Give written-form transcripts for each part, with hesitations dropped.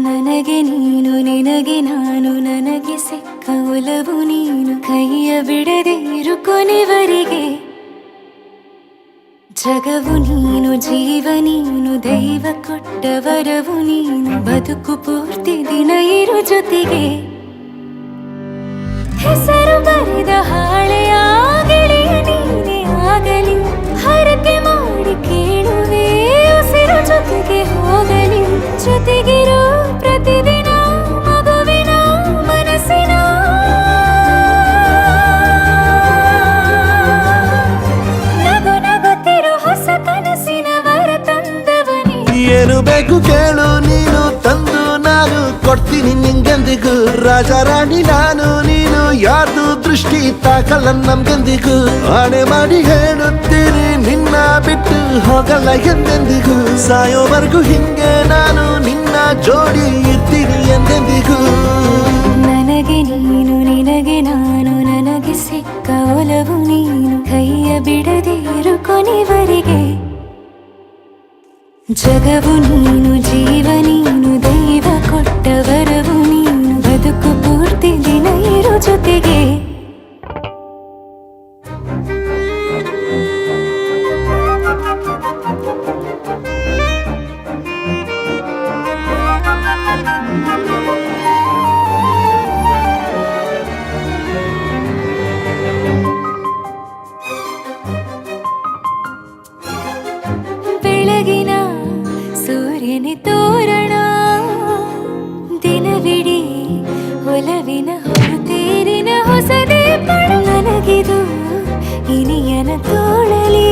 ನನಗೆ ನೀನು ನಿನಗೆ ನಾನು ನನಗೆ ಸಿಕ್ಕ ಒಲವು ನೀನು ಕೈಯ ಬಿಡದೆ ಇರು ಕೊನೆವರೆಗೆ ಜಗವು ನೀನು ಜೀವ ನೀನು ದೈವ ಕೊಟ್ಟ ವರವು ನೀನು ಬದುಕು ಪೂರ್ತಿ ದಿನ ಇರು ಜೊತೆಗೆ ಹೆಸರು ಬರೆದ ಹಾಳೆಯ ಗೆಳೆಯ ನೀನೇ ಆಗಲಿ ಹರಕೆ ಮಾಡಿ ಕೇಳುವೆ ಉಸಿರು ಜೊತೆಗೆ ಹೋಗಲಿ ಜೊತೆಗಿರೋ ಪ್ರತಿದಿನ ಮಗುವಿನ ಮನಸ್ಸಿನ ನಗು ನಗುತ್ತಿರೋ ಹೊಸ ಕನಸಿನ ವರ ತಂದವನೇ ಏನು ಬೇಕು ಕೇಳು ನೀನು ತಂದು ನಾನು ಕೊಡ್ತೀನಿ ನಿಂಗೆಂದಿಗೂ ರಾಜ ರಾಣಿ ನಾನು ನೀನು ಯಾರ್ದು ದೃಷ್ಟಿ ತಾಕಲ್ಲ ನಮ್ಗೆಂದಿಗೂ ಆಣೆ ಮಾಡಿ ಹೇಳುತ್ತೀನಿ ನಿನ್ನ ಬಿಟ್ಟು ಹೋಗಲ್ಲ ಎಂದೆಂದಿಗೂ ಸಾಯೋವರೆಗೂ ಹಿಂಗೆ ನಾನು ನಿನ್ನ ಜೋಡಿ ಇರ್ತೀನಿ ಎಂದೆಂದಿಗೂ ನನಗೆ ನೀನು ನಿನಗೆ ನಾನು ನನಗೆ ಸಿಕ್ಕ ಒಲವು ನೀನು ಕೈಯ ಬಿಡದೆ ಇರು ಕೊನೆವರೆಗೆ ಜಗವು ನೀನು ಜೀವ ನೀನು ದೈವ ಕೊಟ್ಟ ವರವು ನೀನು ಬದುಕು ಪೂರ್ತಿ ದಿನ ಇರು ಜೊತೆಗೆ ಬೆಳಗಿನ ಸೂರ್ಯನ ತೋರಣ ದಿನವಿಡೀ ಒಲವಿನ ಹೊರತೇರಿನ ಹೊಸದೇ ಪಡ ನನಗಿದು ಇನಿಯನ ತೋಳಲಿ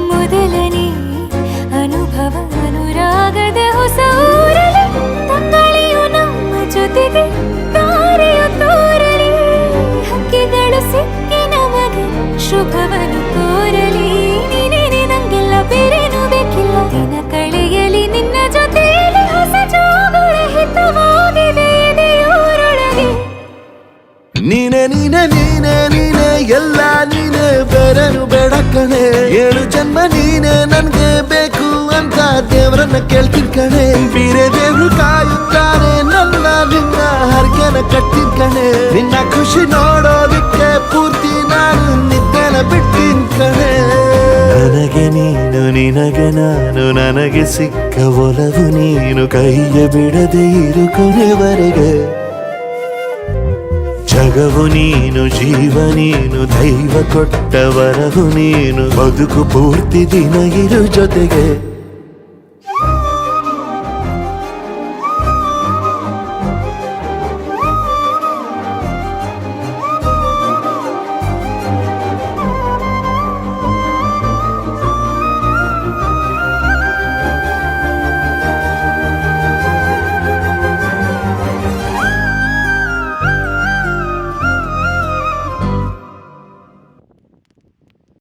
ಮೊದಲನೇ ಅನುಭವ ಅನುರಾಗದ ಹೊಸ ಊರಲಿ ತಂಗಳಿಯು ನಮ್ಮ ಜೊತೆಗೆ ತಾರೆಯು ತೋರಲಿ ಹಕ್ಕಿಗಳು ಸಿಕ್ಕಿ ನಮಗೆ ಶುಭವನ್ನು ಕೋರಲಿ ಬೇರೇನು ಬೇಕಿಲ್ಲ ದಿನ ಕಳೆಯಲಿ ನಿನ್ನ ಜೊತೆಯಲ್ಲಿ ಹೊಸ ಜೋಗುಳ ಹಿತವಾಗಿದೆ ದೇವರೊಳಗೆ ನೀನೆ ನೀನೆ ನೀನೆ ನೀನೆ ಎಲ್ಲ ನೀನೆ ಬೇರೆನು ಬೇಡ ಕಣೆ 7 ಜನ್ಮ ನೀನೆ ನನ್ಗೆ ಬೇಕು ಅಂತ ದೇವರನ್ನ ಕೇಳ್ತೀನಿ ಕಣೆ ಬೇರೆ ದೇವ್ರು ಕಾಯುತ್ತಾರೆ ನನ್ನ ನಿನ್ನ ಹರಕೆನ ಕಟ್ಟಿನ ಕಣೆ ನಿನ್ನ ಖುಷಿ ನೋಡೋದಕ್ಕೆ ಪೂರ್ತಿ ನಾನು ನಿದ್ದೆನ ಬಿಟ್ಟಿನ ಕಣೆ ನನಗೆ ನೀನು ನಿನಗೆ ನಾನು ನನಗೆ ಸಿಕ್ಕ ಒಲವು ನೀನು ಕೈಯ ಬಿಡದೆ ಇರು ಕೊನೆವರೆಗೆ ಜಗವು ನೀನು ಜೀವ ನೀನು ದೈವ ಕೊಟ್ಟ ವರವು ನೀನು ಬದುಕು ಪೂರ್ತಿ ದಿನ ಇರು ಜೊತೆಗೆ